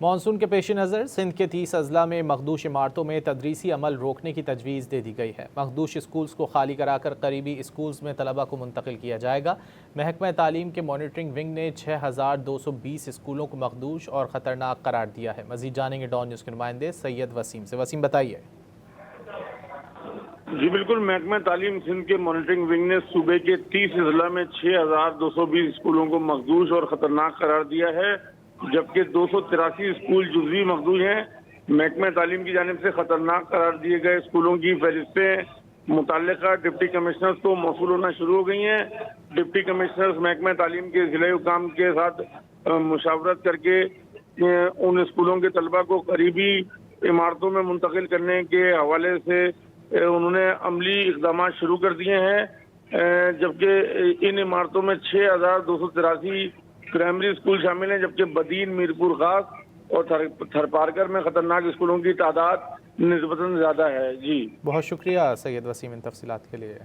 Monsoon کے پیش نظر سندھ کے 30 اضلاع میں مخدوش عمارتوں میں تدریسی عمل روکنے کی تجویز دے دی گئی ہے۔ مخدوش اسکولز کو خالی کرا کر قریبی اسکولز میں طلبہ کو منتقل کیا جائے گا۔ محکمہ تعلیم کے مانیٹرنگ ونگ نے 6220 اسکولوں کو مخدوش اور خطرناک قرار دیا ہے۔ مزید جانیں گے ڈان نیوز کے نمائندے سید وسیم سے۔ وسیم بتائیے۔ جی بالکل، محکمہ تعلیم سندھ کے مانیٹرنگ ونگ نے صوبے کے 30 اضلاع میں 6220 اسکولوں کو مخدوش اور خطرناک قرار دیا ہے، جبکہ 283 اسکول جزوی مخدوش ہیں۔ محکمہ تعلیم کی جانب سے خطرناک قرار دیے گئے اسکولوں کی فہرستیں متعلقہ ڈپٹی کمشنرز کو موصول ہونا شروع ہو گئی ہیں۔ ڈپٹی کمشنرز محکمہ تعلیم کے ضلعی حکام کے ساتھ مشاورت کر کے ان اسکولوں کے طلبہ کو قریبی عمارتوں میں منتقل کرنے کے حوالے سے انہوں نے عملی اقدامات شروع کر دیے ہیں، جبکہ ان عمارتوں میں 6283 پرائمری اسکول شامل ہیں، جبکہ بدین، میرپور خاص اور تھرپارکر میں خطرناک اسکولوں کی تعداد نسبتاً زیادہ ہے۔ جی بہت شکریہ سید وسیم ان تفصیلات کے لیے۔